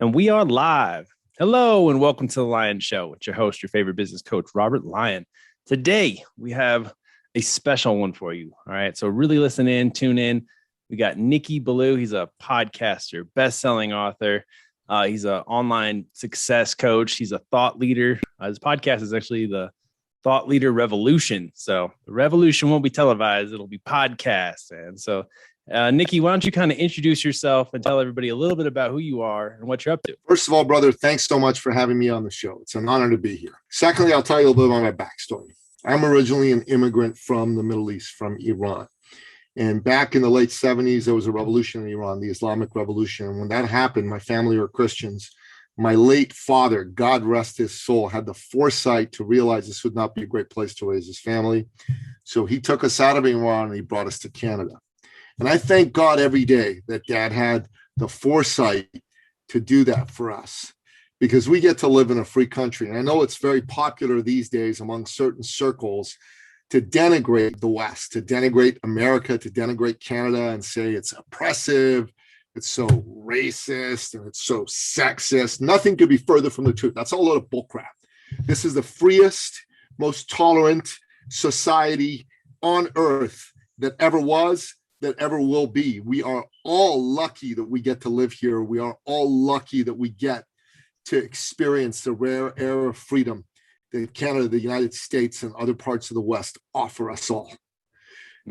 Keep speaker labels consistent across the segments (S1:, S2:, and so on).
S1: And we are live. Hello, and welcome to the Lion Show with your host, your favorite business coach, Robert Lyon. Today, we have a special one for you. All right. So, really listen in, tune in. We got Nicky Billou. He's a podcaster, best-selling author. He's an online success coach. He's a thought leader. His podcast is actually the Thought Leader Revolution. So, the revolution won't be televised, it'll be podcast. And so, Nicky, why don't you kind of introduce yourself and tell everybody a little bit about who you are and what you're up to?
S2: First of all, brother, thanks so much for having me on the show. It's an honor to be here. Secondly, I'll tell you a little bit about my backstory. I'm originally an immigrant from the Middle East, from Iran. And back in the late 70s, there was a revolution in Iran, the Islamic Revolution. And when that happened, my family were Christians. My late father, God rest his soul, had the foresight to realize this would not be a great place to raise his family. So he took us out of Iran and he brought us to Canada. And I thank God every day that Dad had the foresight to do that for us, because we get to live in a free country. And I know it's very popular these days among certain circles to denigrate the West, to denigrate America, to denigrate Canada and say it's oppressive, it's so racist, and it's so sexist. Nothing could be further from the truth. That's a load of bullcrap. This is the freest, most tolerant society on earth that ever was, that ever will be. We are all lucky that we get to live here. We are all lucky that we get to experience the rare air of freedom that Canada, the United States, and other parts of the West offer us all.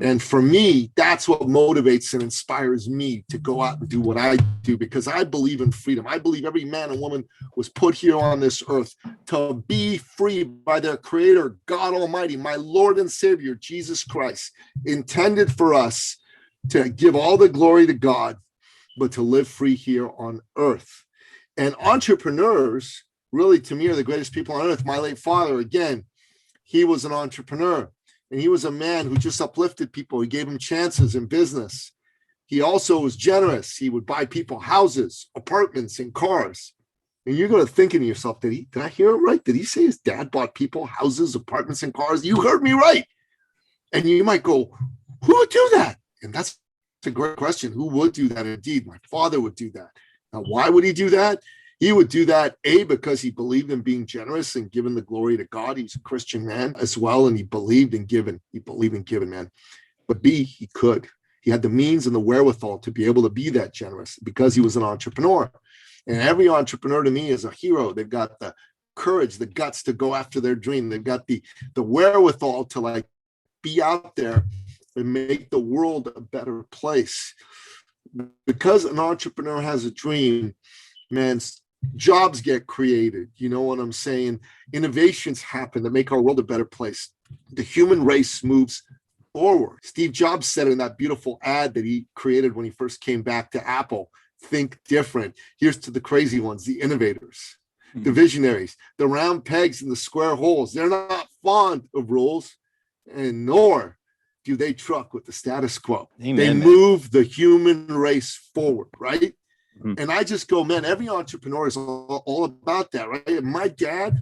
S2: And for me, that's what motivates and inspires me to go out and do what I do, because I believe in freedom. I believe every man and woman was put here on this earth to be free by their Creator, God Almighty, my Lord and Savior, Jesus Christ, intended for us to give all the glory to God, but to live free here on earth. And entrepreneurs, really, to me, are the greatest people on earth. My late father, again, he was an entrepreneur, and he was a man who just uplifted people. He gave them chances in business. He also was generous. He would buy people houses, apartments, and cars. And you're going to think to yourself, did I hear him right? Did he say his dad bought people houses, apartments, and cars? You heard me right. And you might go, who would do that? And that's a great question. Who would do that? Indeed, my father would do that. Now, why would he do that? He would do that, A, because he believed in being generous and giving the glory to God. He's a Christian man as well, and he believed in giving. He believed in giving, man. But B, he could. He had the means and the wherewithal to be able to be that generous because he was an entrepreneur. And every entrepreneur to me is a hero. They've got the courage, the guts to go after their dream. They've got the wherewithal to be out there and make the world a better place. Because an entrepreneur has a dream, man, jobs get created. You know what I'm saying? Innovations happen that make our world a better place. The human race moves forward. Steve Jobs said in that beautiful ad that he created when he first came back to Apple, think different. Here's to the crazy ones, the innovators, the visionaries, the round pegs and the square holes. They're not fond of rules, and nor do they truck with the status quo.
S1: Amen,
S2: they
S1: man.
S2: move the human race forward, right? Mm-hmm. And I just go, man, every entrepreneur is all about that, right? And my dad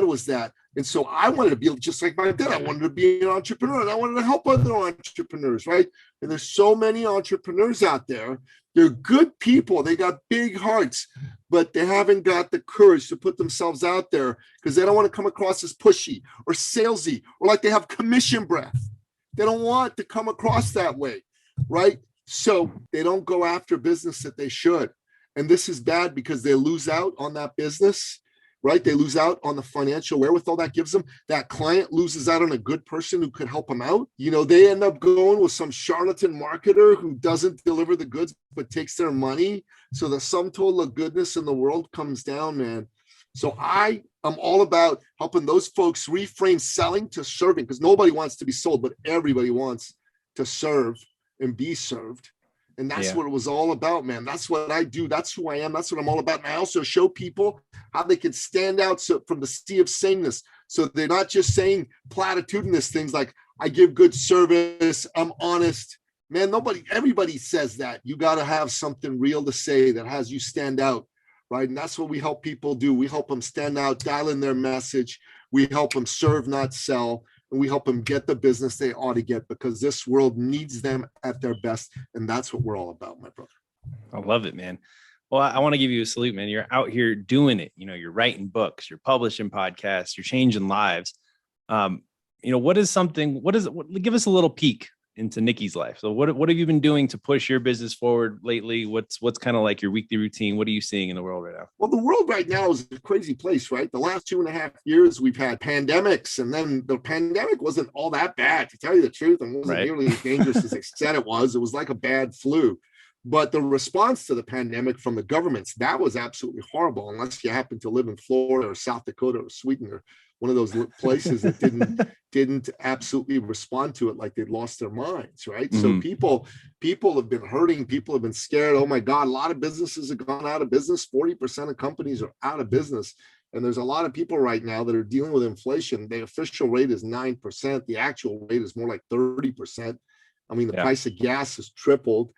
S2: was that. And so I wanted to be just like my dad. I wanted to be an entrepreneur, and I wanted to help other entrepreneurs, right? And there's so many entrepreneurs out there. They're good people. They got big hearts, but they haven't got the courage to put themselves out there because they don't want to come across as pushy or salesy or like they have commission breath. They don't want to come across that way, right? So they don't go after business that they should. And this is bad because they lose out on that business, right? They lose out on the financial wherewithal that gives them. That client loses out on a good person who could help them out. You know, they end up going with some charlatan marketer who doesn't deliver the goods, but takes their money. So the sum total of goodness in the world comes down, man. So I'm all about helping those folks reframe selling to serving, because nobody wants to be sold, but everybody wants to serve and be served. And that's what it was all about, man. That's what I do. That's who I am. That's what I'm all about. And I also show people how they can stand out from the sea of sameness. So they're not just saying platitudinous things like, I give good service, I'm honest. Man, everybody says that. You got to have something real to say that has you stand out, right? And that's what we help people do. We help them stand out, dial in their message. We help them serve, not sell. And we help them get the business they ought to get, because this world needs them at their best. And that's what we're all about, my brother.
S1: I love it, man. Well, I want to give you a salute, man. You're out here doing it. You're writing books, you're publishing podcasts, you're changing lives. What is something, give us a little peek into Nicky's life. So what have you been doing to push your business forward lately? What's kind of like your weekly routine? What are you seeing in the world right now?
S2: Well, the world right now is a crazy place, right? The last 2.5 years, we've had pandemics, and then the pandemic wasn't all that bad, to tell you the truth, and wasn't nearly as dangerous as they said it was. It was like a bad flu. But the response to the pandemic from the governments, that was absolutely horrible, unless you happen to live in Florida or South Dakota or Sweden or one of those places that didn't absolutely respond to it like they'd lost their minds, right? So people have been hurting. People have been scared. Oh my God, a lot of businesses have gone out of business. 40% of companies are out of business. And there's a lot of people right now that are dealing with inflation. The official rate is 9%. The actual rate is more like 30%. I mean, the price of gas has tripled.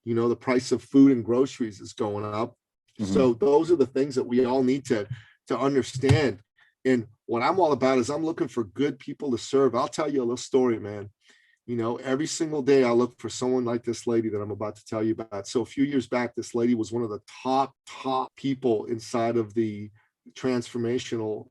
S2: The price of food and groceries is going up. So those are the things that we all need to understand. And what I'm all about is I'm looking for good people to serve. I'll tell you a little story, man. Every single day I look for someone like this lady that I'm about to tell you about. So a few years back, this lady was one of the top people inside of the transformational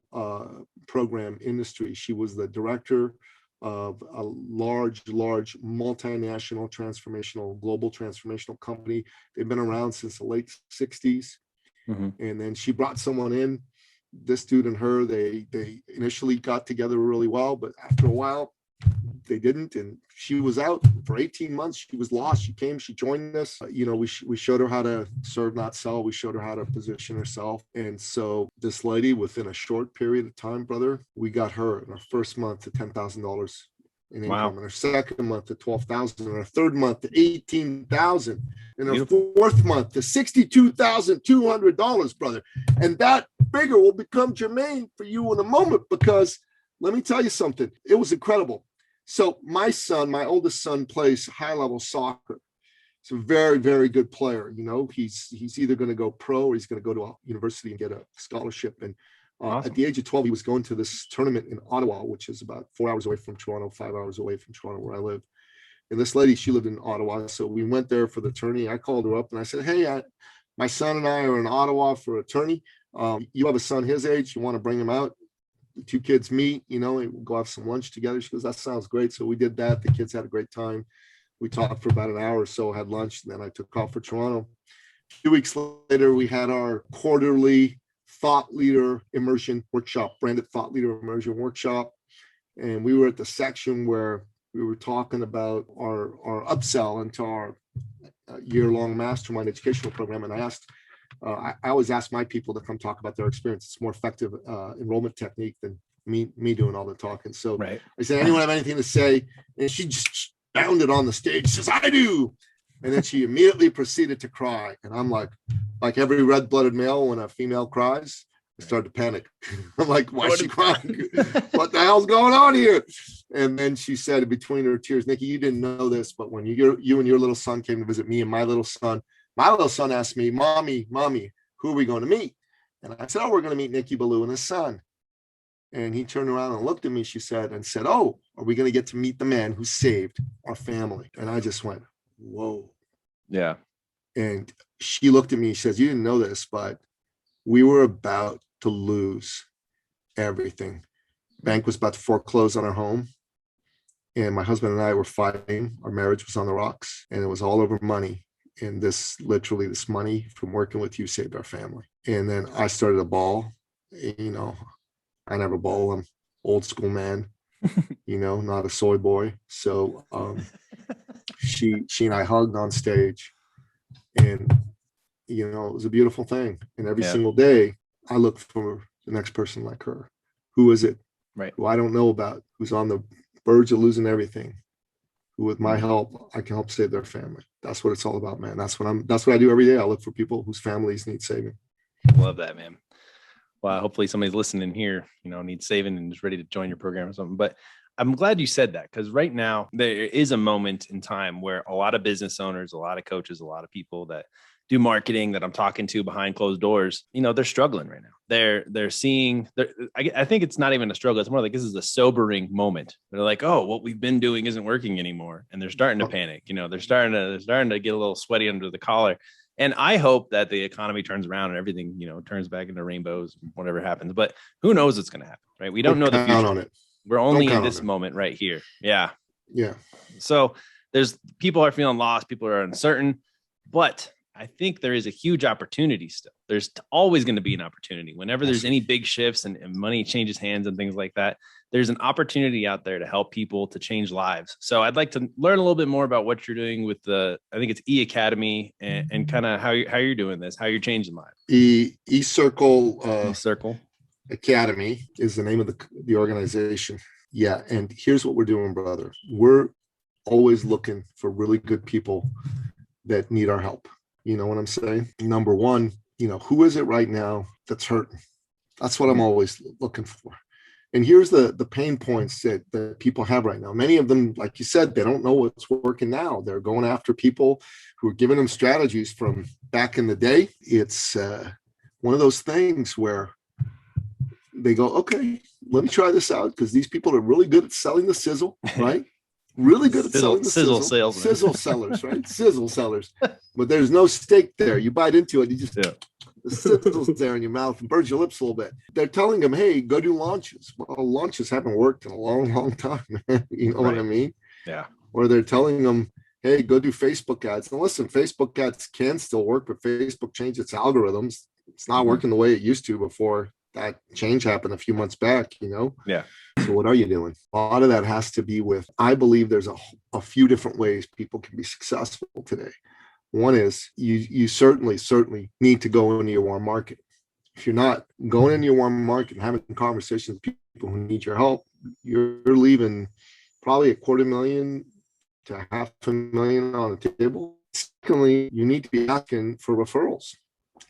S2: program industry. She was the director of a large multinational global transformational company. They've been around since the late 60s. And then she brought someone in. This dude and her, they initially got together really well, but after a while they didn't, and she was out for 18 months. She was lost. She came, she joined us. We showed her how to serve, not sell. We showed her how to position herself. And so this lady, within a short period of time, brother, we got her in our first month to $10,000 in income, and our second month to $12,000, and our third month to $18,000, and our fourth month to $62,200, brother. And that figure will become germane for you in a moment, because let me tell you something. It was incredible. So my oldest son, plays high-level soccer. He's a very, very good player. He's either going to go pro or he's going to go to a university and get a scholarship. And awesome. At the age of 12, he was going to this tournament in Ottawa, which is about 4 hours away from Toronto, 5 hours away from Toronto, where I live. And this lady, she lived in Ottawa. So we went there for the tourney. I called her up and I said, hey, my son and I are in Ottawa for a tourney. You have a son his age. You want to bring him out? The two kids meet, and we'll go have some lunch together. She goes, that sounds great. So we did that. The kids had a great time. We talked for about an hour or so, had lunch, and then I took off for Toronto. 2 weeks later, we had our quarterly thought leader immersion workshop, branded thought leader immersion workshop. And we were at the section where we were talking about our upsell into our year-long mastermind educational program. And I always ask my people to come talk about their experience. It's more effective enrollment technique than me doing all the talking. So I said, anyone have anything to say? And she just bounded on the stage. She says, I do. And then she immediately proceeded to cry. And I'm like every red-blooded male, when a female cries, I started to panic. I'm like, why is she crying? What the hell's going on here? And then she said, between her tears, Nicky, you didn't know this, but when you and your little son came to visit me and my little son asked me, Mommy, who are we going to meet? And I said, we're going to meet Nicky Billou and his son. And he turned around and looked at me, she said, oh, are we going to get to meet the man who saved our family? And I just went, whoa.
S1: Yeah.
S2: And she looked at me, she says, you didn't know this, but we were about to lose everything. Bank was about to foreclose on our home. And my husband and I were fighting. Our marriage was on the rocks, and it was all over money. And this money from working with you saved our family. And then I started to bawl. I never bawl. I'm old school man, not a soy boy. So she and I hugged on stage, and it was a beautiful thing. And every single day I look for the next person like her. Who is it?
S1: Right.
S2: Who I don't know about, who's on the verge of losing everything, who with my help, I can help save their family. That's what it's all about, man. That's what I do every day. I look for people whose families need saving.
S1: Love that, man. Well, hopefully somebody's listening here, needs saving and is ready to join your program or something. But I'm glad you said that, because right now there is a moment in time where a lot of business owners, a lot of coaches, a lot of people that do marketing that I'm talking to behind closed doors, they're struggling right now. They're seeing, I think it's not even a struggle. It's more like this is a sobering moment. They're like, oh, what we've been doing isn't working anymore. And they're starting to panic. They're starting to get a little sweaty under the collar. And I hope that the economy turns around and everything, turns back into rainbows, whatever happens. But who knows what's going to happen, right? We don't know the future.
S2: On it.
S1: We're only in this moment right here. Yeah.
S2: Yeah.
S1: So people are feeling lost. People are uncertain, but I think there is a huge opportunity still. There's always going to be an opportunity whenever there's any big shifts and money changes hands and things like that. There's an opportunity out there to help people to change lives. So I'd like to learn a little bit more about what you're doing with I think it's eAcademy and kind of how you're doing this, how you're changing lives.
S2: eCircle,
S1: eCircle
S2: Academy is the name of the organization. Yeah. And here's what we're doing, brother. We're always looking for really good people that need our help. You know what I'm saying? Number one, who is it right now that's hurting? That's what I'm always looking for. And here's the pain points that people have right now. Many of them, like you said, they don't know what's working now. They're going after people who are giving them strategies from back in the day. It's one of those things where they go, okay, let me try this out because these people are really good at selling the sizzle, right? Really good at selling the sizzle sellers, right? Sizzle sellers. But there's no steak there. You bite into it, you just the sizzle's there in your mouth and burns your lips a little bit. They're telling them, hey, go do launches. Well, launches haven't worked in a long, long time. You know what I mean?
S1: Yeah.
S2: Or they're telling them, hey, go do Facebook ads. And listen, Facebook ads can still work, but Facebook changed its algorithms. It's not working the way it used to before that change happened a few months back,
S1: Yeah.
S2: So what are you doing? A lot of that has to be with, I believe there's a few different ways people can be successful today. One is you certainly need to go into your warm market. If you're not going into your warm market and having conversations with people who need your help, you're leaving probably $250,000 to $500,000 on the table. Secondly, you need to be asking for referrals.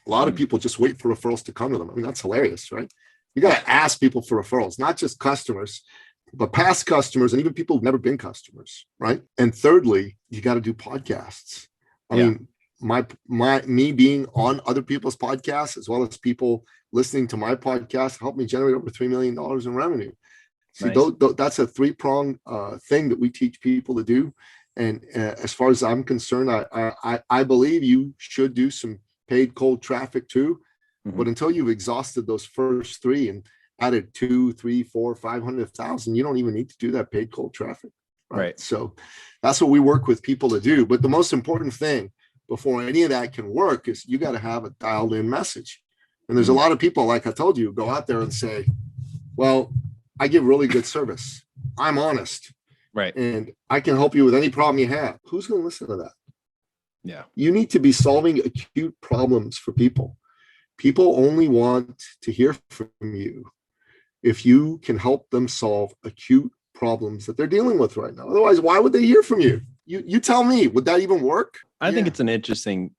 S2: A lot of people just wait for referrals to come to them. I mean, that's hilarious, right? You got to ask people for referrals, not just customers, but past customers and even people who've never been customers, right? And thirdly, you got to do podcasts. I mean, me being on other people's podcasts, as well as people listening to my podcast, helped me generate over $3 million in revenue. See, that's a three-pronged thing that we teach people to do. And as far as I'm concerned, I believe you should do some paid cold traffic too. But until you've exhausted those first three and added 2, 3, 4, 500,000, you don't even need to do that paid cold traffic. Right. So that's what we work with people to do. But the most important thing before any of that can work is you got to have a dialed in message. And there's a lot of people, like I told you, go out there and say, well, I give really good service. I'm honest.
S1: Right.
S2: And I can help you with any problem you have. Who's going to listen to that?
S1: Yeah.
S2: You need to be solving acute problems for people. People only want to hear from you if you can help them solve acute problems that they're dealing with right now. Otherwise, why would they hear from you? You tell me, would that even work?
S1: I think it's an interesting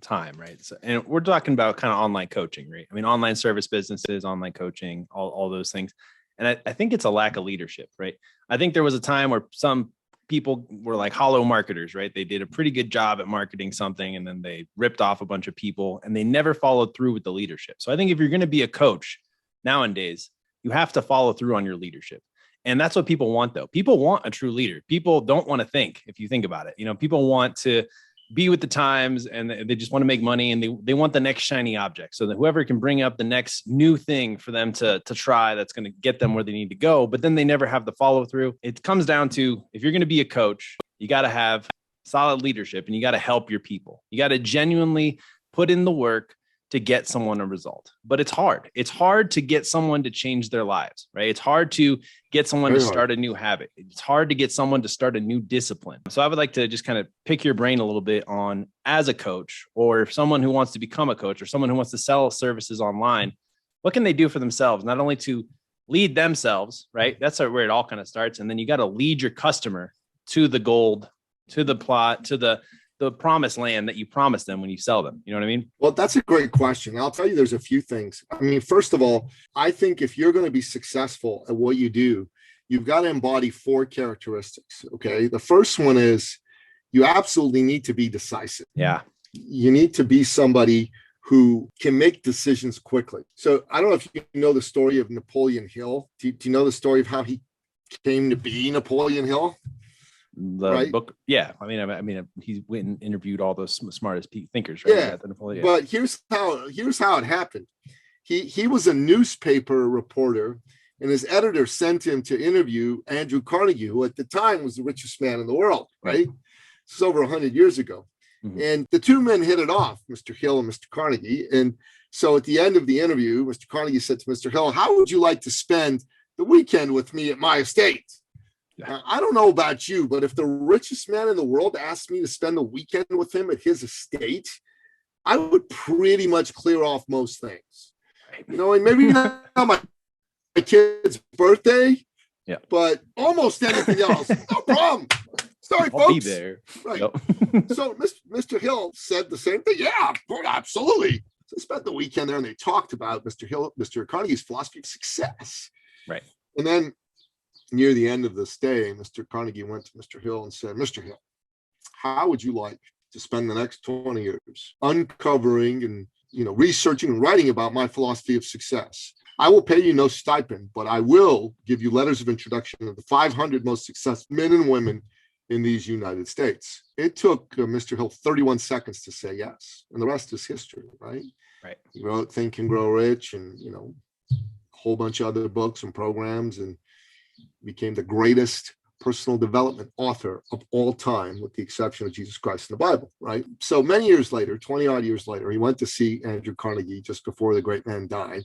S1: time, right? So, and we're talking about kind of online coaching, right? I mean, online service businesses, online coaching, all those things. And I think it's a lack of leadership, right? I think there was a time where some people were like hollow marketers, right? They did a pretty good job at marketing something and then they ripped off a bunch of people and they never followed through with the leadership. So I think if you're going to be a coach nowadays, you have to follow through on your leadership. And that's what people want, though. People want a true leader. People don't want to think, if you think about it. People want to be with the times and they just want to make money and they want the next shiny object. So that whoever can bring up the next new thing for them to try, that's going to get them where they need to go. But then they never have the follow through. It comes down to, if you're going to be a coach, you got to have solid leadership and you got to help your people. You got to genuinely put in the work to get someone a result. But it's hard. It's hard to get someone to change their lives, right? It's hard to get someone to start a new habit. It's hard to get someone to start a new discipline. So I would like to just kind of pick your brain a little bit on, as a coach, or someone who wants to become a coach, or someone who wants to sell services online, what can they do for themselves? Not only to lead themselves, right? That's where it all kind of starts. And then you got to lead your customer to the gold, to the plot, to the promised land that you promised them when you sell them. You know what I mean?
S2: Well, that's a great question. I'll tell you, there's a few things. I mean, first of all, I think if you're going to be successful at what you do, you've got to embody 4 characteristics. Okay. The first one is you absolutely need to be decisive.
S1: Yeah.
S2: You need to be somebody who can make decisions quickly. So I don't know if you know the story of Napoleon Hill. Do you know the story of how he came to be Napoleon Hill?
S1: the book. Yeah. I mean, he went and interviewed all the smartest thinkers, right?
S2: Yeah. But here's how it happened. He was a newspaper reporter, and his editor sent him to interview Andrew Carnegie, who at the time was the richest man in the world, right? This is over 100 years ago. And the two men hit it off, Mr. Hill and Mr. Carnegie. And so at the end of the interview, Mr. Carnegie said to Mr. Hill, how would you like to spend the weekend with me at my estate? Now, I don't know about you, but if the richest man in the world asked me to spend the weekend with him at his estate, I would pretty much clear off most things. You know, and maybe not my kid's birthday, but almost anything else. No problem. Sorry, folks.
S1: I'll be there.
S2: Right. Yep. So Mr. Hill said the same thing. Yeah, absolutely. So they spent the weekend there and they talked about Mr. Carnegie's philosophy of success.
S1: Right.
S2: And then near the end of the stay, Mr. Carnegie went to Mr. Hill and said, Mr. Hill, how would you like to spend the next 20 years uncovering and researching and writing about my philosophy of success? I will pay you no stipend, but I will give you letters of introduction of the 500 most successful men and women in these United States. It took Mr. Hill 31 seconds to say yes, and the rest is history, right?
S1: Right.
S2: He wrote Think and Grow Rich, and a whole bunch of other books and programs, and became the greatest personal development author of all time, with the exception of Jesus Christ in the Bible, right? So many years later, 20 odd years later, he went to see Andrew Carnegie just before the great man died,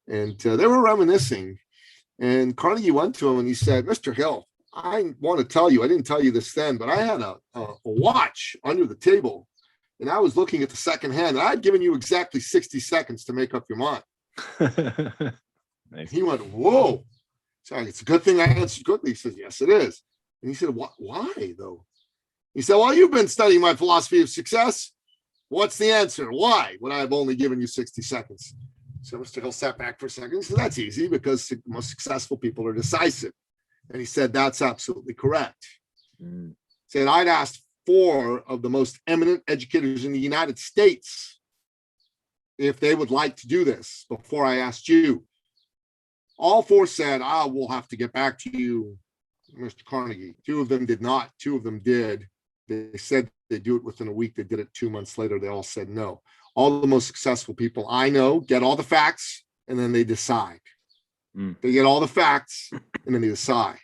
S2: and they were reminiscing, and Carnegie went to him and he said, Mr. Hill, I want to tell you, I didn't tell you this then, but I had a watch under the table, and I was looking at the second hand, and I'd given you exactly 60 seconds to make up your mind.
S1: Nice.
S2: He went, whoa. Sorry, it's a good thing I answered quickly. He says, yes, it is. And he said, why though? He said, well, you've been studying my philosophy of success. What's the answer? Why would I have only given you 60 seconds? So Mr. Hill sat back for a second. He said, that's easy, because the most successful people are decisive. And he said, that's absolutely correct. He said, I'd asked 4 of the most eminent educators in the United States if they would like to do this before I asked you. All 4 said, we'll have to get back to you, Mr. Carnegie. 2 of them did not. 2 of them did. They said they'd do it within a week. They did it 2 months later. They all said no. All the most successful people I know get all the facts, and then they decide. They get all the facts, and then they decide.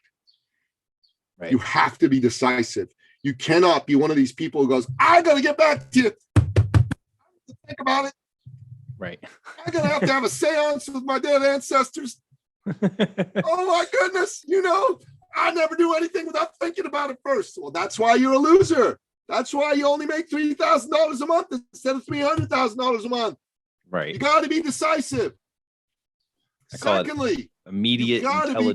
S2: Right. You have to be decisive. You cannot be one of these people who goes, I got to get back to you. I have to think about it.
S1: Right.
S2: I'm going to have a seance with my dead ancestors. Oh my goodness. I never do anything without thinking about it first. Well, that's why you're a loser. That's why you only make $3,000 a month instead of $300,000 a month.
S1: Right.
S2: You got to be decisive. Secondly,
S1: immediate,
S2: you got to be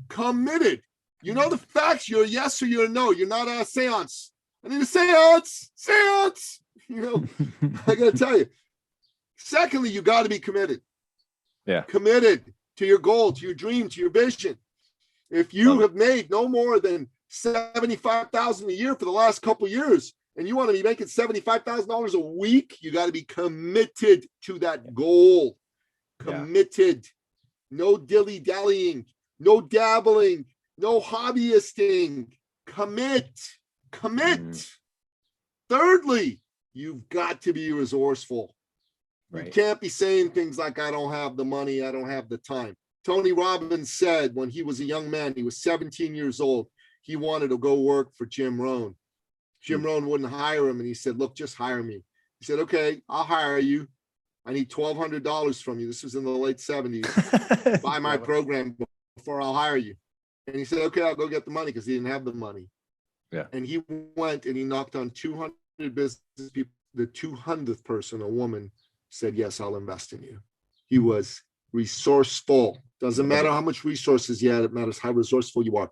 S2: committed. You know the facts. You're a yes or you're a no. You're not a seance. I need a seance. I got to tell you. Secondly, you got to be committed.
S1: Yeah.
S2: Committed to your goal, to your dream, to your vision. If you have made no more than $75,000 a year for the last couple of years, and you want to be making $75,000 a week, you got to be committed to that goal. Committed. No dilly-dallying, no dabbling, no hobbyisting. Commit. Thirdly, you've got to be resourceful. Right. You can't be saying things like, I don't have the money, I don't have the time. Tony Robbins said when he was a young man, he was 17 years old, he wanted to go work for Jim Rohn. Jim Rohn wouldn't hire him, and he said, look, just hire me. He said, okay, I'll hire you. I need $1,200 from you. This was in the late 70s. Buy my program before I'll hire you. And he said, okay, I'll go get the money, because he didn't have the money.
S1: Yeah.
S2: And he went and he knocked on 200 business people. The 200th person, a woman, said, yes, I'll invest in you. He was resourceful. Doesn't matter how much resources you have, it matters how resourceful you are.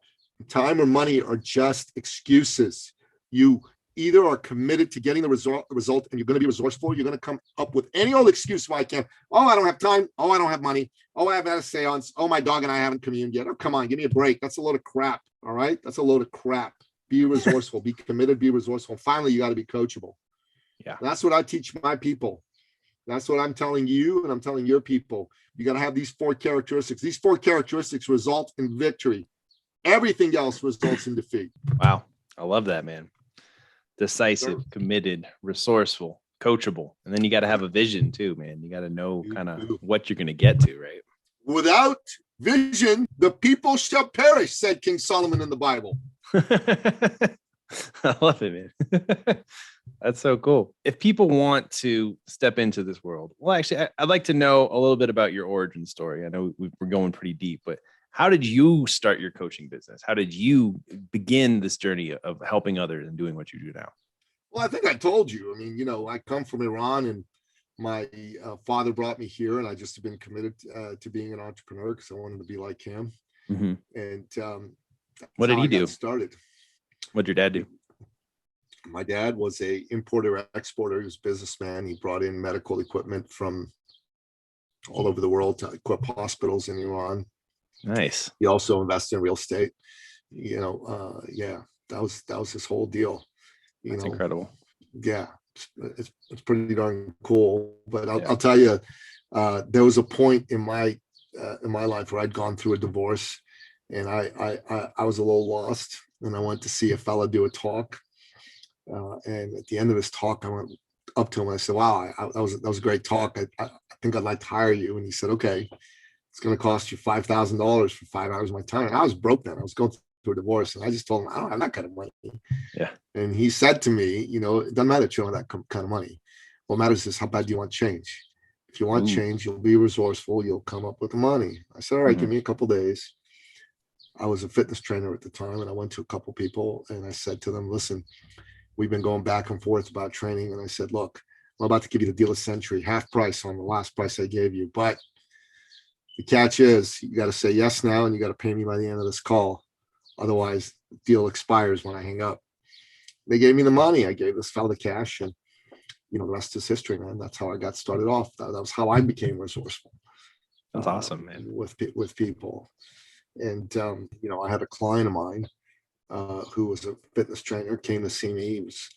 S2: Time or money are just excuses. You either are committed to getting the result and you're going to be resourceful, or you're going to come up with any old excuse why I can't. Oh, I don't have time. Oh, I don't have money. Oh, I haven't had a seance. Oh, my dog and I haven't communed yet. Oh, come on, give me a break. That's a load of crap. All right? That's a load of crap. Be resourceful. Be committed. Be resourceful. Finally, you got to be coachable.
S1: Yeah.
S2: That's what I teach my people. That's what I'm telling you, and I'm telling your people. You got to have these 4 characteristics. These 4 characteristics result in victory. Everything else results in defeat.
S1: Wow. I love that, man. Decisive,
S2: Sure.
S1: committed, resourceful, coachable. And then you got to have a vision too, man. You got to know kind of what you're going to get to, right?
S2: Without vision, the people shall perish, said King Solomon in the Bible.
S1: I love it, man. That's so cool. If people want to step into this world, well, actually, I'd like to know a little bit about your origin story. I know we're going pretty deep, but how did you start your coaching business? How did you begin this journey of helping others and doing what you do now?
S2: Well, I think I told you. I mean, I come from Iran, and my father brought me here, and I just have been committed to being an entrepreneur because I wanted to be like him.
S1: Mm-hmm.
S2: And
S1: what did he do?
S2: Started.
S1: What did your dad do?
S2: My dad was a importer exporter. He was a businessman. He brought in medical equipment from all over the world to equip hospitals in Iran.
S1: Nice.
S2: He also invested in real estate. Yeah, that was his whole deal.
S1: That's incredible.
S2: Yeah, it's pretty darn cool. But I'll tell you, there was a point in my life where I'd gone through a divorce, and I was a little lost, and I went to see a fella do a talk. And at the end of his talk, I went up to him and I said, "Wow, that was a great talk. I think I'd like to hire you." And he said, "Okay, it's going to cost you $5,000 for 5 hours of my time." And I was broke then. I was going through a divorce, and I just told him, "I don't have that kind of money."
S1: Yeah.
S2: And he said to me, "It doesn't matter if you don't have that kind of money. What matters is how bad do you want change. If you want change, you'll be resourceful. You'll come up with the money." I said, "All right, give me a couple of days." I was a fitness trainer at the time, and I went to a couple people, and I said to them, "Listen, we've been going back and forth about training." And I said, "Look, I'm about to give you the deal of the century, half price on the last price I gave you. But the catch is you got to say yes now, and you got to pay me by the end of this call. Otherwise, the deal expires when I hang up." They gave me the money. I gave this fellow the cash, and the rest is history, man. That's how I got started off. That was how I became resourceful.
S1: That's awesome, man.
S2: With people. And, I had a client of mine who was a fitness trainer, came to see me. He was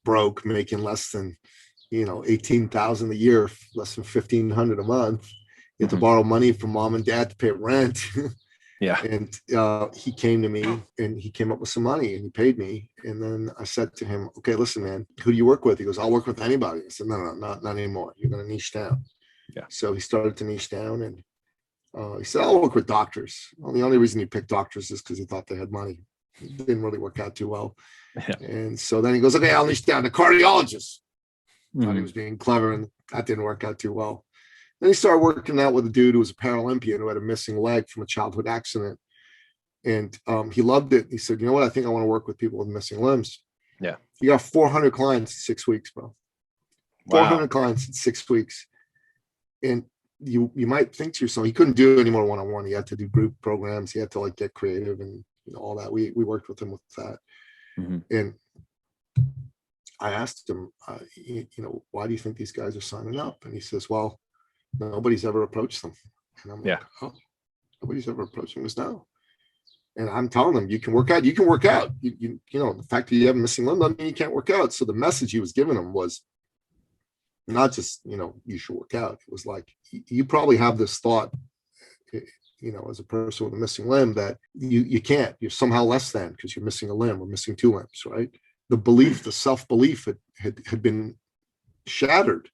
S2: broke, making less than, $18,000 a year, less than $1,500 a month. He had to borrow money from mom and dad to pay rent.
S1: Yeah.
S2: And he came to me, and he came up with some money, and he paid me. And then I said to him, "Okay, listen, man, who do you work with?" He goes, "I'll work with anybody." I said, No, not anymore. You're going to niche down."
S1: Yeah.
S2: So he started to niche down, and he said, "I'll work with doctors." Well, the only reason he picked doctors is because he thought they had money. It didn't really work out too well.
S1: Yeah.
S2: And so then he goes, "Okay, I'll niche down to cardiologists." Thought he was being clever, and that didn't work out too well. Then he started working out with a dude who was a Paralympian who had a missing leg from a childhood accident. And he loved it. He said, "You know what? I think I want to work with people with missing limbs."
S1: Yeah.
S2: He got 400 clients in 6 weeks, bro. 400 clients in 6 weeks. And you might think to yourself, he couldn't do any more one-on-one. He had to do group programs. He had to get creative and all that. We worked with him with that. Mm-hmm. And I asked him, "Why do you think these guys are signing up?" And he says, "Well, nobody's ever approached them." And I'm like, "Oh, nobody's ever approached them?" He goes, "No." And I'm telling them, you can work out. The fact that you have a missing limb doesn't mean you can't work out. So the message he was giving them was not just, you should work out. It was like, you probably have this thought, as a person with a missing limb, that you can't, you're somehow less than because you're missing a limb or missing 2 limbs, right? The belief, the self-belief had been shattered,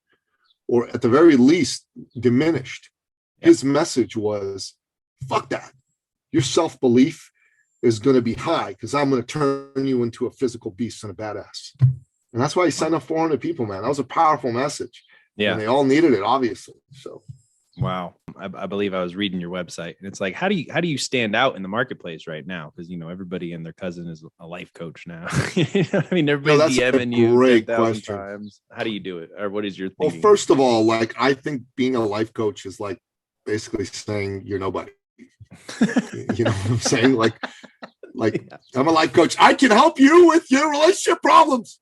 S2: or at the very least diminished. Yeah. His message was, fuck that. Your self-belief is going to be high because I'm going to turn you into a physical beast and a badass. And that's why he signed up 400 people, man. That was a powerful message. Yeah. And they all needed it, obviously. So.
S1: Wow. I believe I was reading your website, and it's like, how do you stand out in the marketplace right now? Because, everybody and their cousin is a life coach now. Everybody's DMing you 10,000 times. How do you do it? Or what is your thinking?
S2: Well, first of all, I think being a life coach is basically saying you're nobody. You know what I'm saying? Like I'm a life coach. I can help you with your relationship problems.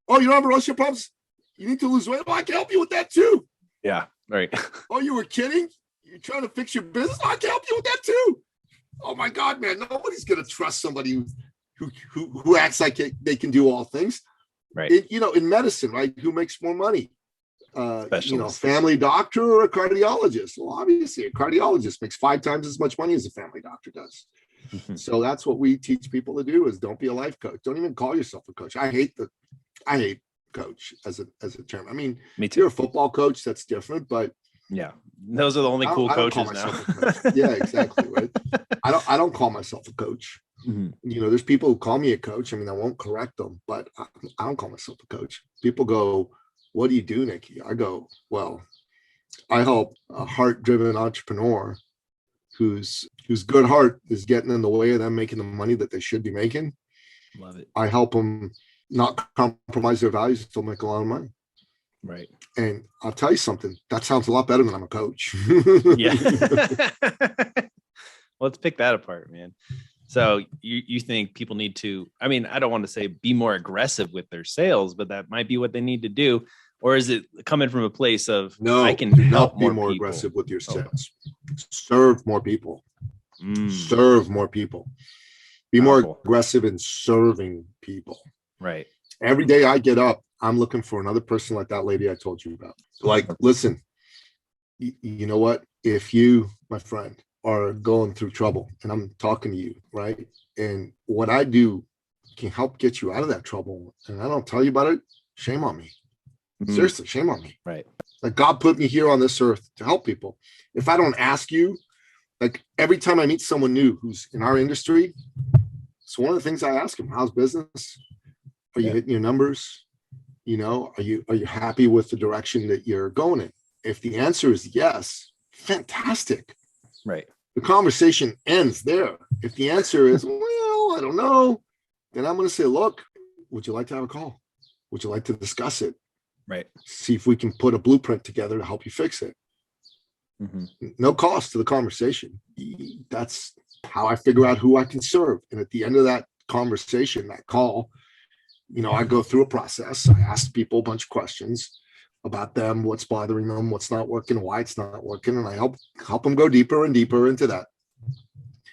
S2: Oh, you don't have relationship problems? You need to lose weight? Well, I can help you with that too.
S1: Yeah, right.
S2: Oh, you were kidding? You're trying to fix your business? I can help you with that too. Oh my God, man. Nobody's going to trust somebody who acts like they can do all things.
S1: Right.
S2: In medicine, right? Who makes more money? Family doctor or a cardiologist? Well, obviously a cardiologist makes 5 times as much money as a family doctor does. So that's what we teach people to do, is don't be a life coach. Don't even call yourself a coach. I hate coach as a term. I mean,
S1: Me
S2: if you're a
S1: too.
S2: football coach, that's different, but
S1: Yeah. Those are the only cool
S2: I don't call
S1: coaches now.
S2: myself a coach. Yeah, exactly. Right. I don't call myself a coach.
S1: Mhm.
S2: There's people who call me a coach. I mean, I won't correct them, but I don't call myself a coach. People go, "What do you do, Nicky?" I go, "Well, I help a heart-driven entrepreneur whose good heart is getting in the way of them making the money that they should be making.
S1: Love it.
S2: I help them not compromise their values, still make a lot of money."
S1: Right.
S2: And I'll tell you something, that sounds a lot better than I'm a coach.
S1: Yeah. Let's pick that apart, man. So you think people need to, I mean, I don't want to say be more aggressive with their sales, but that might be what they need to do. Or is it coming from a place of,
S2: No,
S1: I can
S2: do
S1: help
S2: not be
S1: more
S2: more
S1: people?
S2: aggressive with your
S1: Oh.
S2: sales. Serve more people.
S1: Mm,
S2: Serve more people. Be
S1: powerful.
S2: more aggressive in serving people.
S1: Right.
S2: Every day I get up, I'm looking for another person like that lady I told you about. Like, listen, you know what? If you, my friend, are going through trouble and I'm talking to you, right? And what I do can help get you out of that trouble, and I don't tell you about it, shame on me. Seriously, shame on me.
S1: Right.
S2: Like, God put me here on this earth to help people. If I don't ask you, like every time I meet someone new who's in our industry, it's one of the things I ask them: how's business? Are you hitting your numbers? Are you happy with the direction that you're going in? If the answer is yes, fantastic.
S1: Right.
S2: The conversation ends there. If the answer is, well, I don't know, then I'm going to say, look, would you like to have a call? Would you like to discuss it?
S1: Right.
S2: See if we can put a blueprint together to help you fix it. Mm-hmm. No cost to the conversation. That's how I figure out who I can serve. And at the end of that conversation, that call, I go through a process. I ask people a bunch of questions about them, what's bothering them, what's not working, why it's not working, and I help them go deeper and deeper into that.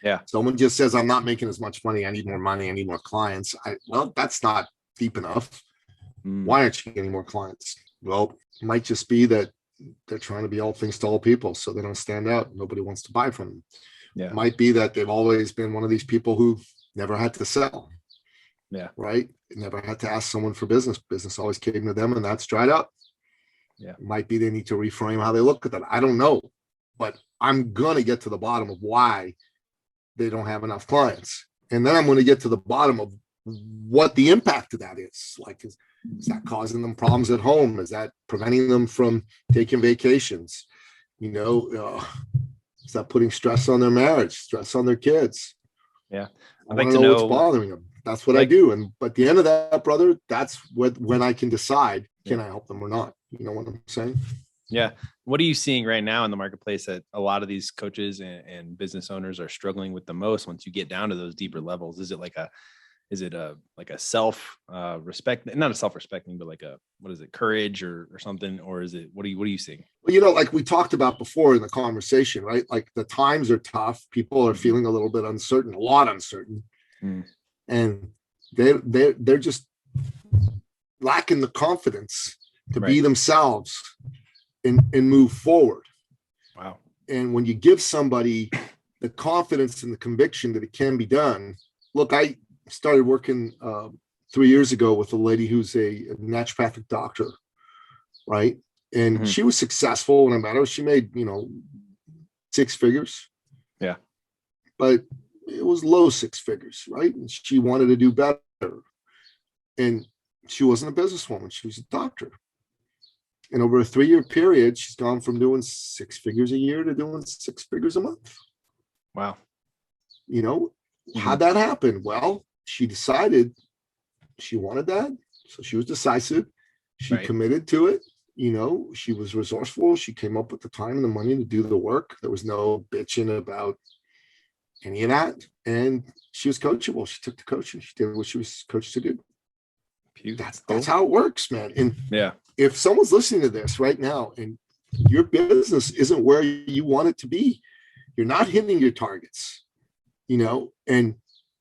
S1: Yeah.
S2: Someone just says, I'm not making as much money, I need more money, I need more clients. Well, that's not deep enough. Why aren't you getting more clients? Well, it might just be that they're trying to be all things to all people, so they don't stand out. Nobody wants to buy from them. Yeah. It might be that they've always been one of these people who never had to sell.
S1: Yeah.
S2: Right. Never had to ask someone for business. Business always came to them, and that's dried up.
S1: Yeah.
S2: It might be they need to reframe how they look at that. I don't know, but I'm going to get to the bottom of why they don't have enough clients. And then I'm going to get to the bottom of what the impact of that is. Like, is that causing them problems at home? Is that preventing them from taking vacations? Is that putting stress on their marriage, stress on their kids?
S1: Yeah.
S2: I want to know what's bothering them. That's what I do. But at the end of that, brother, that's when I can decide, can I help them or not? You know what I'm saying?
S1: Yeah. What are you seeing right now in the marketplace that a lot of these coaches and business owners are struggling with the most once you get down to those deeper levels? Is it a self respect, not a self-respecting, but like a, what is it, courage or something? Or is it, what are you seeing?
S2: Well, like we talked about before in the conversation, right? Like the times are tough. People are feeling a little bit uncertain, a lot uncertain. And they're just lacking the confidence to be themselves and move forward.
S1: Wow.
S2: And when you give somebody the confidence and the conviction that it can be done, look, I started working 3 years ago with a lady who's a naturopathic doctor, right? And she was successful when I met her. She made, 6 figures.
S1: Yeah.
S2: But it was low 6 figures, right? And she wanted to do better. And she wasn't a businesswoman. She was a doctor. And over a 3-year period, she's gone from doing 6 figures a year to doing 6 figures a month.
S1: Wow.
S2: How'd that happen? Well, she decided she wanted that. So she was decisive. She committed to it. She was resourceful. She came up with the time and the money to do the work. There was no bitching about any of that. And she was coachable. She took the coaching. She did what she was coached to do. That's how it works, man. And if someone's listening to this right now and your business isn't where you want it to be, you're not hitting your targets, and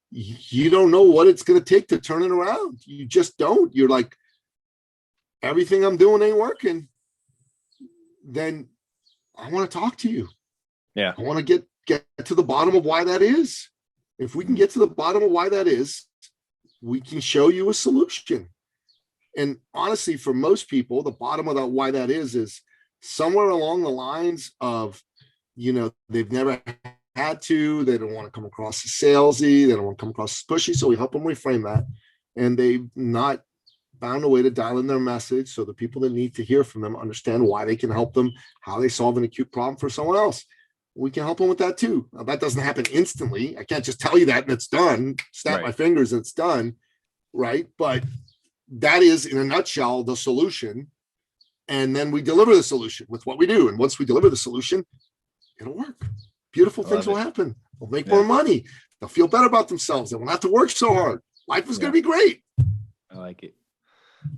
S2: you don't know what it's going to take to turn it around. You just don't. You're like, everything I'm doing ain't working. Then I want to talk to you.
S1: Yeah.
S2: I want to get to the bottom of why that is. If we can get to the bottom of why that is, we can show you a solution. And honestly, for most people, the bottom of that why that is somewhere along the lines of, they've never had to, they don't want to come across as salesy, they don't want to come across as pushy. So we help them reframe that. And they've not found a way to dial in their message so the people that need to hear from them understand why they can help them, how they solve an acute problem for someone else. We can help them with that too. Now, that doesn't happen instantly. I can't just tell you that and it's done. Snap my fingers and it's done, right? But that is, in a nutshell, the solution. And then we deliver the solution with what we do. And once we deliver the solution, it'll work. Beautiful things will happen. They'll make more money. They'll feel better about themselves. They won't have to work so hard. Life is going to be great.
S1: I like it.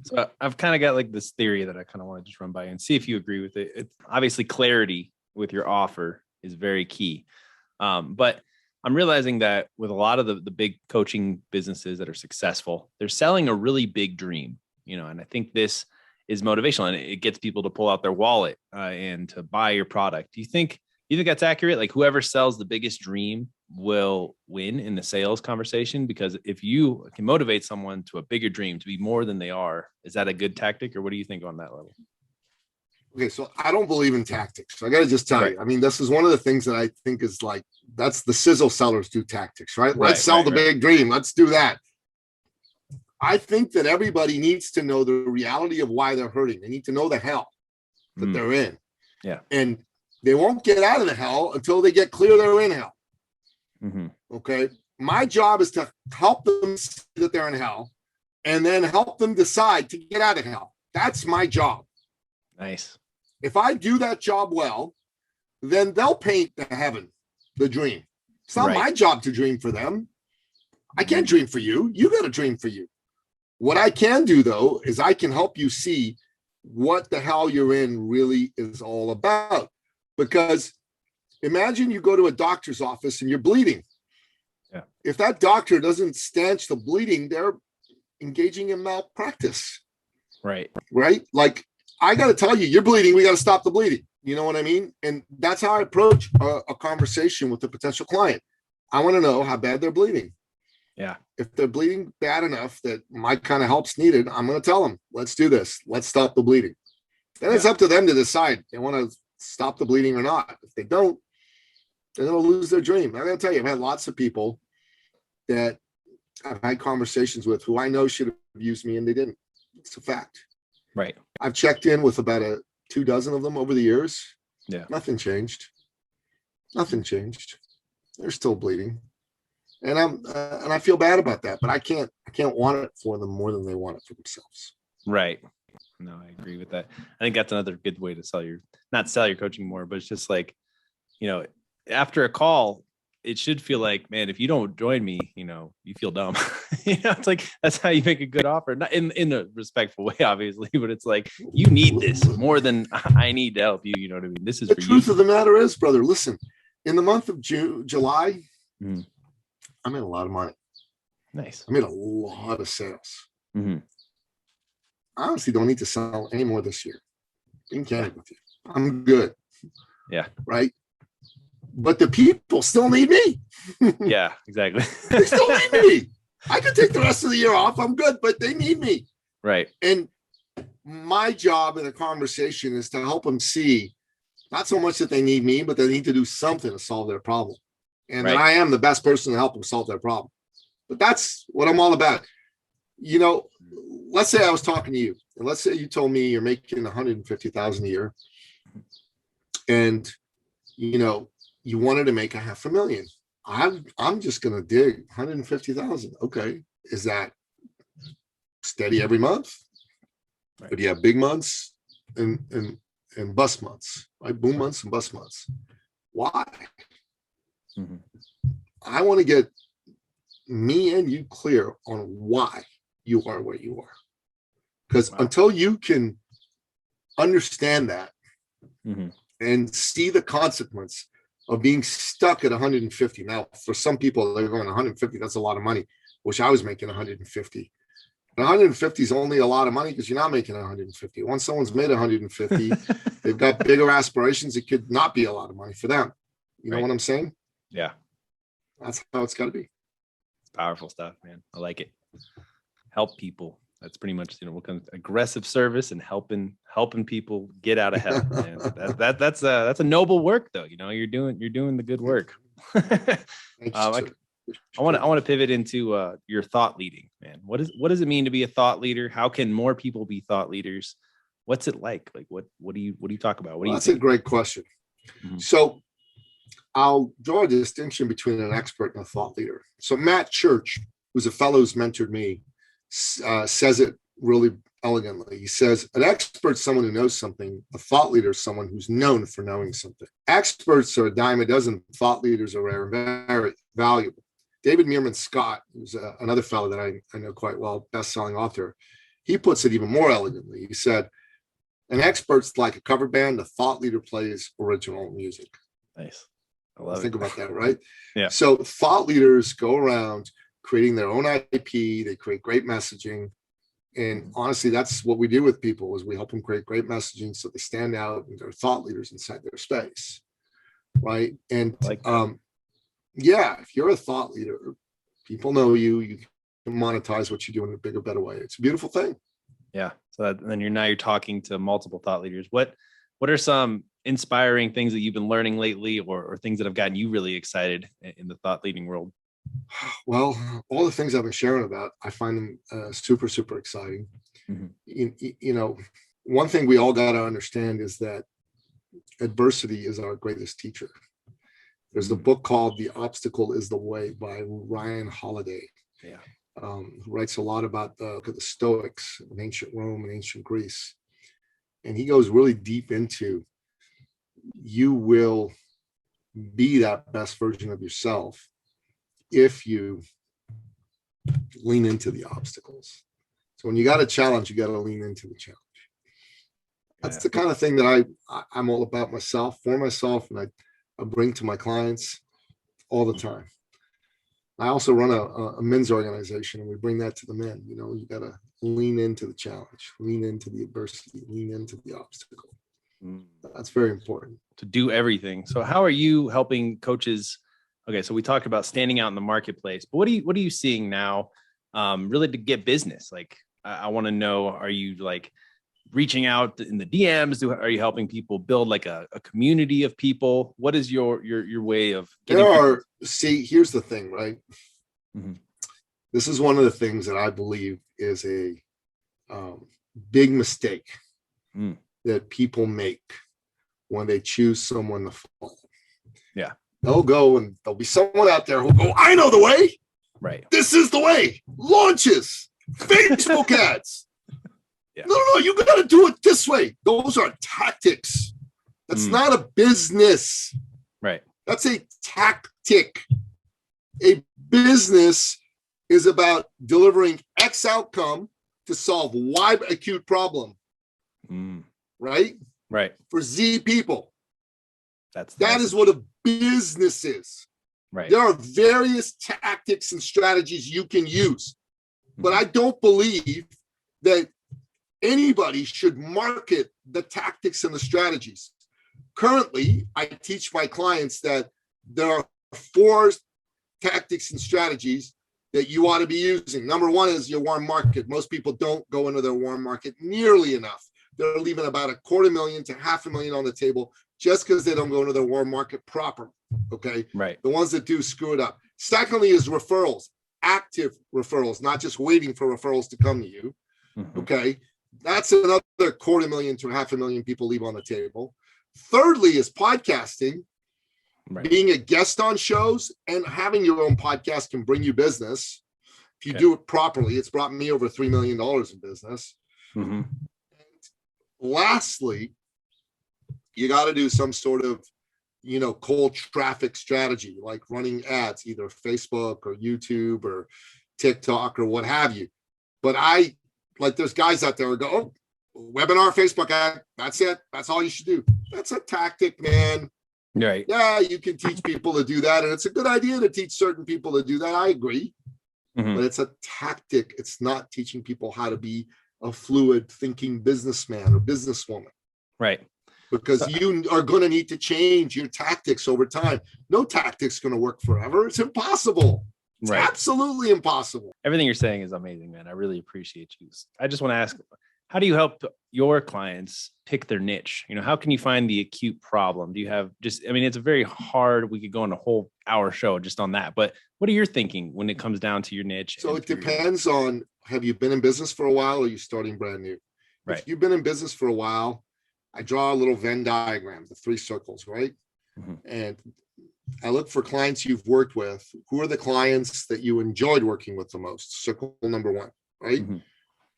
S1: So I've kind of got like this theory that I kind of want to just run by and see if you agree with it. It's obviously clarity with your offer is very key. But I'm realizing that with a lot of the big coaching businesses that are successful, they're selling a really big dream, and I think this is motivational and it gets people to pull out their wallet and to buy your product. Do you think that's accurate? Like whoever sells the biggest dream will win in the sales conversation? Because if you can motivate someone to a bigger dream, to be more than they are, is that a good tactic, or what do you think on that level?
S2: Okay, so I don't believe in tactics. I got to just tell you, I mean, this is one of the things that I think is like, that's the sizzle sellers do tactics, right? Let's sell the big dream. Let's do that. I think that everybody needs to know the reality of why they're hurting. They need to know the hell that they're in.
S1: Yeah.
S2: And they won't get out of the hell until they get clear they're in hell. Okay. My job is to help them see that they're in hell and then help them decide to get out of hell. That's my job.
S1: Nice.
S2: If I do that job well, then they'll paint the heaven, the dream. It's not my job to dream for them. I can't dream for you. You got to dream for you. What I can do, though, is I can help you see what the hell you're in really is all about. Because imagine you go to a doctor's office and you're bleeding.
S1: Yeah.
S2: If that doctor doesn't stanch the bleeding, they're engaging in malpractice.
S1: Right.
S2: Right? Like, I got to tell you, you're bleeding. We got to stop the bleeding. You know what I mean? And that's how I approach a conversation with a potential client. I want to know how bad they're bleeding.
S1: Yeah.
S2: If they're bleeding bad enough that my kind of help's needed, I'm going to tell them, let's do this. Let's stop the bleeding. Then it's up to them to decide if they want to stop the bleeding or not. If they don't, they're going to lose their dream. I got to tell you, I've had lots of people that I've had conversations with who I know should have used me and they didn't. It's a fact.
S1: Right.
S2: I've checked in with about 24 of them over the years.
S1: Yeah.
S2: Nothing changed. Nothing changed. They're still bleeding. And I feel bad about that, but I can't want it for them more than they want it for themselves.
S1: Right. No, I agree with that. I think that's another good way to not sell your coaching more, but it's just like, after a call, it should feel like, man, if you don't join me, you feel dumb. It's like, that's how you make a good offer. Not in a respectful way, obviously, but it's like, you need this more than I need to help you. You know what I mean? This is
S2: the
S1: for
S2: truth
S1: you.
S2: of the matter is, brother, listen, in the month of July, I made a lot of money.
S1: Nice.
S2: I made a lot of sales.
S1: I
S2: honestly don't need to sell any more this year. Being candid with you, I'm good.
S1: Yeah.
S2: Right. But the people still need me.
S1: Yeah, exactly.
S2: They still need me. I could take the rest of the year off. I'm good, but they need me.
S1: Right.
S2: And my job in a conversation is to help them see not so much that they need me, but they need to do something to solve their problem. And that I am the best person to help them solve their problem. But that's what I'm all about. Let's say I was talking to you, and let's say you told me you're making $150,000 a year, and you wanted to make $500,000. I'm just going to dig 150,000. Okay, is that steady every month? Right. Or do you have big months and bust months? Right, boom months and bust months. Why? I want to get me and you clear on why you are where you are. Because until you can understand that and see the consequence of being stuck at 150. Now, for some people, they're going 150. That's a lot of money. Wish I was making 150. And 150 is only a lot of money because you're not making 150. Once someone's made 150, they've got bigger aspirations. It could not be a lot of money for them. You know what I'm saying?
S1: Yeah.
S2: That's how it's got to be.
S1: Powerful stuff, man. I like it. Help people. That's pretty much, what comes aggressive service and helping people get out of hell. Man. That's a noble work though. You're doing the good work. I want to pivot into your thought leading, man. What does it mean to be a thought leader? How can more people be thought leaders? What's it like? Like what do you talk about?
S2: That's a great question. Mm-hmm. So I'll draw a distinction between an expert and a thought leader. So Matt Church, who's a fellow who's mentored me, says it really elegantly. He says, an expert is someone who knows something. A thought leader is someone who's known for knowing something. Experts are a dime a dozen. Thought leaders are rare and very valuable. David Meerman Scott, who's another fellow that I know quite well, best-selling author, he puts it even more elegantly. He said, an expert's like a cover band. A thought leader plays original music.
S1: Nice. I love
S2: Think about that, right?
S1: Yeah.
S2: So thought leaders go around creating their own IP. They create great messaging. And honestly, that's what we do with people is we help them create great messaging so they stand out and they're thought leaders inside their space, right? And yeah, if you're a thought leader, people know you. You can monetize what you do in a bigger, better way. It's a beautiful thing.
S1: Yeah. So then you're talking to multiple thought leaders. What are some inspiring things that you've been learning lately, or things that have gotten you really excited in the thought leading world?
S2: Well, all the things I've been sharing about, I find them super, super exciting. Mm-hmm. One thing we all got to understand is that adversity is our greatest teacher. There's a book called The Obstacle is the Way by Ryan Holiday. Yeah. Who writes a lot about the Stoics in ancient Rome and ancient Greece. And he goes really deep into, you will be that best version of yourself if you lean into the obstacles. So when you got a challenge, you got to lean into the challenge. That's the kind of thing that I'm all about myself, for myself, and I bring to my clients all the time. I also run a men's organization, and we bring that to the men. You got to lean into the challenge, lean into the adversity, lean into the obstacle. That's very important.
S1: To do everything. So how are you helping coaches? Okay, so we talked about standing out in the marketplace, but what are you seeing now really to get business? Like, I want to know, are you like reaching out in the DMs? Are you helping people build like a community of people? What is your way of getting
S2: here's the thing, right?
S1: Mm-hmm.
S2: This is one of the things that I believe is a big mistake that people make when they choose someone to follow.
S1: Yeah.
S2: They'll go and there'll be someone out there who'll go, I know the way.
S1: Right.
S2: This is the way. Launches, Facebook ads. Yeah. No, you got to do it this way. Those are tactics. That's not a business.
S1: Right.
S2: That's a tactic. A business is about delivering X outcome to solve Y acute problem. Right?
S1: Right.
S2: For Z people.
S1: That
S2: is what a business is.
S1: Right.
S2: There are various tactics and strategies you can use, but I don't believe that anybody should market the tactics and the strategies. Currently, I teach my clients that there are 4 tactics and strategies that you ought to be using. Number 1 is your warm market. Most people don't go into their warm market nearly enough. They're leaving about $250,000 to $500,000 on the table just because they don't go into their warm market properly. Okay.
S1: Right.
S2: The ones that do screw it up. Secondly is referrals, active referrals, not just waiting for referrals to come to you. Mm-hmm. Okay. That's another $250,000 to $500,000 people leave on the table. Thirdly is podcasting. Right. Being a guest on shows and having your own podcast can bring you business. If you do it properly, it's brought me over $3 million in business.
S1: Mm-hmm.
S2: Lastly, you got to do some sort of, cold traffic strategy, like running ads, either Facebook or YouTube or TikTok or what have you. But there's guys out there who go, webinar, Facebook ad, that's it. That's all you should do. That's a tactic, man.
S1: Right.
S2: Yeah, you can teach people to do that. And it's a good idea to teach certain people to do that. I agree. Mm-hmm. But it's a tactic. It's not teaching people how to be a fluid thinking businessman or businesswoman.
S1: Right.
S2: Because you are going to need to change your tactics over time. No tactic's going to work forever. It's impossible. It's absolutely impossible.
S1: Everything you're saying is amazing, man. I really appreciate you. I just want to ask, how do you help your clients pick their niche? How can you find the acute problem? Do you have it's a very hard, we could go on a whole hour show just on that, but what are you thinking when it comes down to your niche?
S2: So it depends on, have you been in business for a while or are you starting brand new?
S1: Right.
S2: If you've been in business for a while, I draw a little Venn diagram, the 3 circles, right? Mm-hmm. And I look for clients you've worked with. Who are the clients that you enjoyed working with the most? Circle number 1, right? Mm-hmm.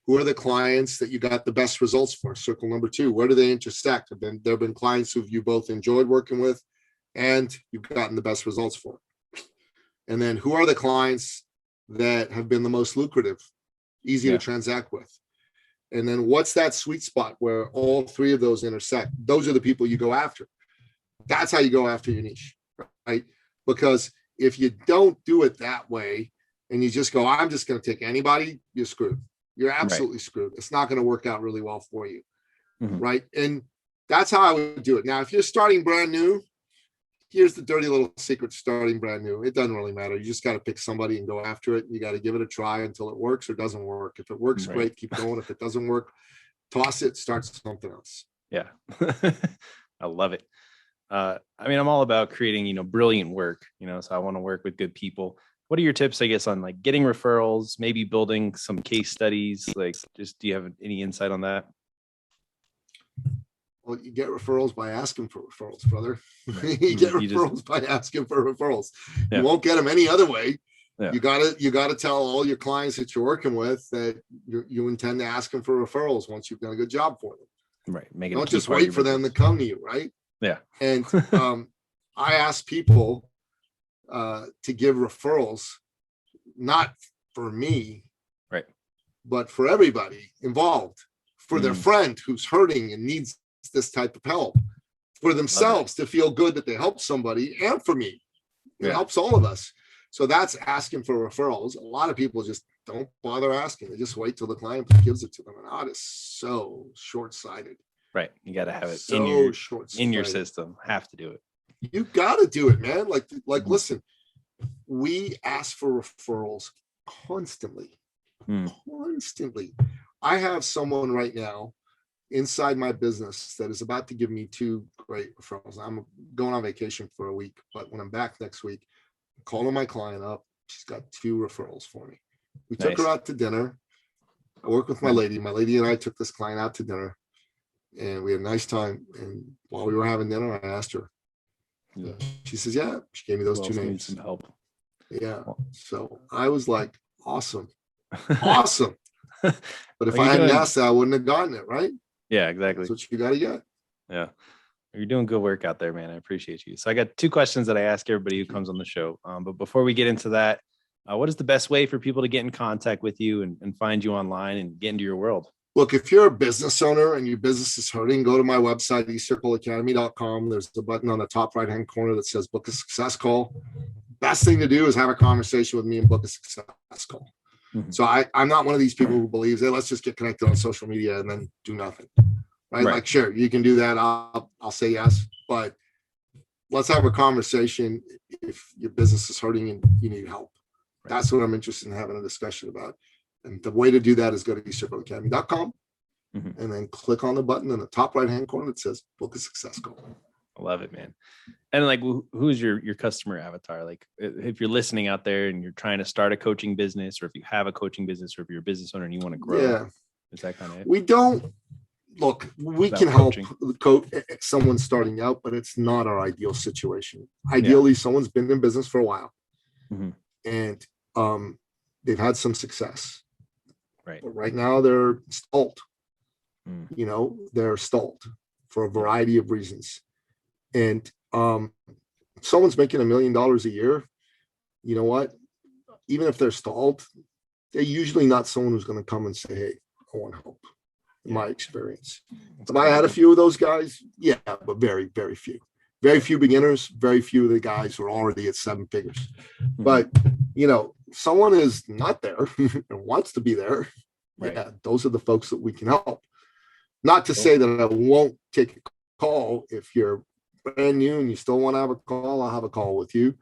S2: Who are the clients that you got the best results for? Circle number 2. Where do they intersect? There have been clients who you both enjoyed working with and you've gotten the best results for. And then who are the clients that have been the most lucrative, easy to transact with? And then what's that sweet spot where all 3 of those intersect? Those are the people you go after. That's how you go after your niche, right? Because if you don't do it that way and you just go, I'm just going to take anybody, you're screwed. You're absolutely screwed. It's not going to work out really well for you, right? And that's how I would do it. Now, if you're starting brand new, here's the dirty little secret: starting brand new. It doesn't really matter. You just got to pick somebody and go after it. You got to give it a try until it works or doesn't work. If it works, great, keep going. If it doesn't work, toss it, start something else.
S1: Yeah. I love it. I'm all about creating, brilliant work, so I want to work with good people. What are your tips, I guess, on like getting referrals, maybe building some case studies? Like, just, do you have any insight on that?
S2: Well, you get referrals by asking for referrals, brother. You get referrals by asking for referrals. Yeah. You won't get them any other way. Yeah. You gotta tell all your clients that you're working with that you intend to ask them for referrals once you've done a good job for them.
S1: Right.
S2: Don't just wait for them to come to you, right?
S1: Yeah.
S2: And I ask people to give referrals, not for me,
S1: right,
S2: but for everybody involved, for their friend who's hurting and needs this type of help, for themselves to feel good that they helped somebody, and for me. It helps all of us. So that's asking for referrals. A lot of people just don't bother asking. They just wait till the client gives it to them. And that is so short-sighted.
S1: Right. You got to have it
S2: so
S1: in your system. Have to do it.
S2: You got to do it, man. Like, listen, we ask for referrals constantly. Constantly. I have someone right now inside my business that is about to give me 2 great referrals. I'm going on vacation for a week, but when I'm back next week, I'm calling my client up. She's got 2 referrals for me. We took her out to dinner. I work with my lady. My lady and I took this client out to dinner, and we had a nice time. And while we were having dinner, I asked her. Yeah. She says, yeah. She gave me those 2 names.
S1: Some help.
S2: Yeah. So I was like, awesome. Awesome. But if I hadn't asked that, I wouldn't have gotten it, right?
S1: Yeah, exactly.
S2: That's what you got to get.
S1: Yeah. You're doing good work out there, man. I appreciate you. So I got 2 questions that I ask everybody who comes on the show. But before we get into that, what is the best way for people to get in contact with you and find you online and get into your world?
S2: Look, if you're a business owner and your business is hurting, go to my website, eCircleacademy.com. There's a button on the top right-hand corner that says book a success call. Best thing to do is have a conversation with me and book a success call. So I'm not one of these people who believes, hey, let's just get connected on social media and then do nothing. Right? Like, sure, you can do that. I'll say yes, but let's have a conversation if your business is hurting and you need help. That's what I'm interested in having a discussion about. And the way to do that is go to eCircleacademy.com and then click on the button in the top right-hand corner that says book a success call.
S1: I love it, man. And like, who's your customer avatar? Like, if you're listening out there and you're trying to start a coaching business, or if you have a coaching business, or if you're a business owner and you want to grow, is that kind of it?
S2: We don't look. We can help coach someone starting out, but it's not our ideal situation. Ideally, someone's been in business for a while, and they've had some success.
S1: Right.
S2: But right now, they're stalled. They're stalled for a variety of reasons. And someone's making $1 million a year, you know what? Even if they're stalled, they're usually not someone who's going to come and say, hey, I want help, in my experience. Have I had a few of those guys? Yeah, but very, very few. Very few beginners, very few of the guys who are already at 7 figures. But, someone is not there and wants to be there. Yeah, those are the folks that we can help. Not to say that I won't take a call if you're brand new and you still want to have a call. I'll have a call with you.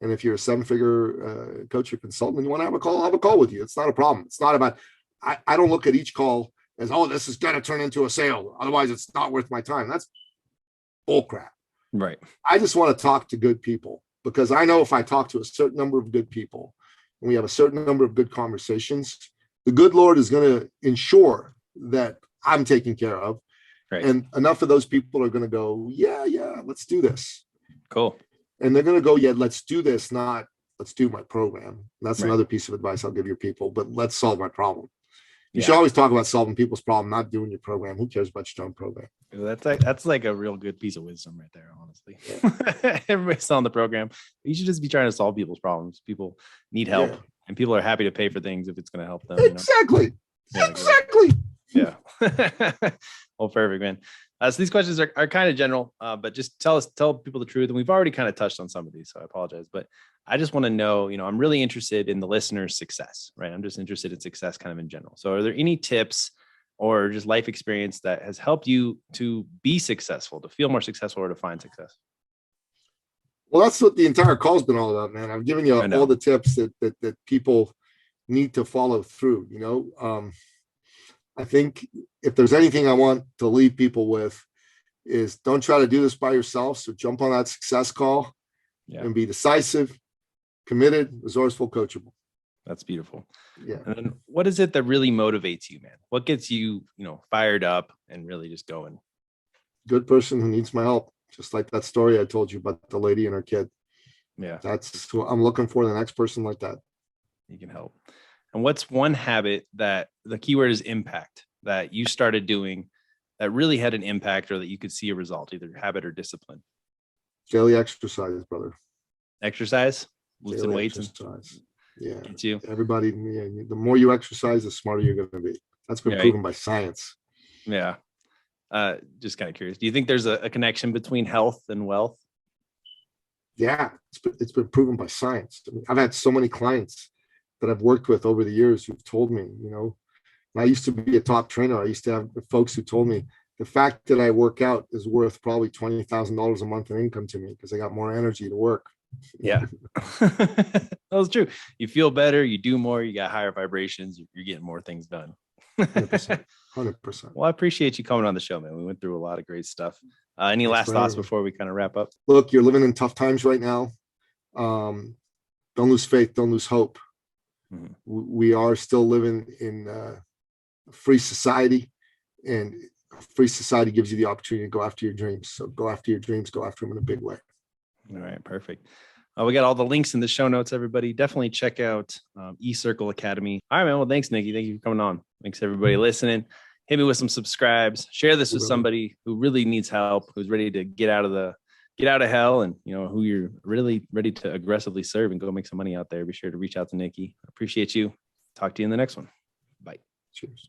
S2: And if you're a 7-figure coach or consultant and you want to have a call, I'll have a call with you. It's not a problem. It's not about, I don't look at each call as, oh, this is going to turn into a sale. Otherwise, it's not worth my time. That's bullcrap.
S1: Right.
S2: I just want to talk to good people, because I know if I talk to a certain number of good people and we have a certain number of good conversations, the good Lord is going to ensure that I'm taken care of.
S1: Right.
S2: And enough of those people are going to go, yeah, let's do this.
S1: Cool.
S2: And they're going to go, yeah, let's do this, not let's do my program. And that's
S1: Right.
S2: another piece of advice I'll give your people, but let's solve my problem. You
S1: Yeah.
S2: should always talk about solving people's problem, not doing your program. Who cares about your own program?
S1: That's like a real good piece of wisdom right there, honestly. Yeah. Everybody's on the program. You should just be trying to solve people's problems. People need help, and people are happy to pay for things if it's going to help them.
S2: Exactly.
S1: You know?
S2: Exactly.
S1: Yeah. Well, perfect, man. So these questions are kind of general, but just tell people the truth. And we've already kind of touched on some of these, so I apologize. But I just want to know, I'm really interested in the listener's success, right? I'm just interested in success kind of in general. So are there any tips or just life experience that has helped you to be successful, to feel more successful, or to find success?
S2: Well, that's what the entire call's been all about, man. I've given you all the tips that people need to follow through. I think if there's anything I want to leave people with is don't try to do this by yourself. So jump on that success call and be decisive, committed, resourceful, coachable.
S1: That's beautiful.
S2: Yeah.
S1: And then what is it that really motivates you, man? What gets you, fired up and really just going?
S2: Good person who needs my help. Just like that story I told you about the lady and her kid.
S1: Yeah.
S2: That's what I'm looking for, the next person like that.
S1: You can help. And what's one habit that the keyword is impact that you started doing that really had an impact, or that you could see a result, either habit or discipline?
S2: Daily exercise, brother.
S1: Exercise? Lifting weights?
S2: Exercise. Yeah.
S1: Gets you.
S2: Everybody, the more you exercise, the smarter you're going to be. That's been proven by science.
S1: Yeah. Just kind of curious. Do you think there's a connection between health and wealth?
S2: Yeah, it's been proven by science. I mean, I've had so many clients that I've worked with over the years who've told me, I used to be a top trainer. I used to have folks who told me the fact that I work out is worth probably $20,000 a month in income to me because I got more energy to work.
S1: Yeah, that was true. You feel better, you do more, you got higher vibrations, you're getting more things done.
S2: 100%. 100%.
S1: Well, I appreciate you coming on the show, man. We went through a lot of great stuff. Any last thoughts before we kind of wrap up?
S2: Look, you're living in tough times right now. Don't lose faith. Don't lose hope. Mm-hmm. We are still living in a free society, and a free society gives you the opportunity to go after your dreams. So go after your dreams, go after them in a big way.
S1: All right, perfect. We got all the links in the show notes, everybody. Definitely check out eCircle Academy. All right, man. Well, thanks, Nicky. Thank you for coming on. Thanks, everybody listening. Hit me with some subscribes. Share this with somebody who really needs help, who's ready to get out of hell, and who you're really ready to aggressively serve and go make some money out there. Be sure to reach out to Nicky. I appreciate you. Talk to you in the next one. Bye.
S2: Cheers.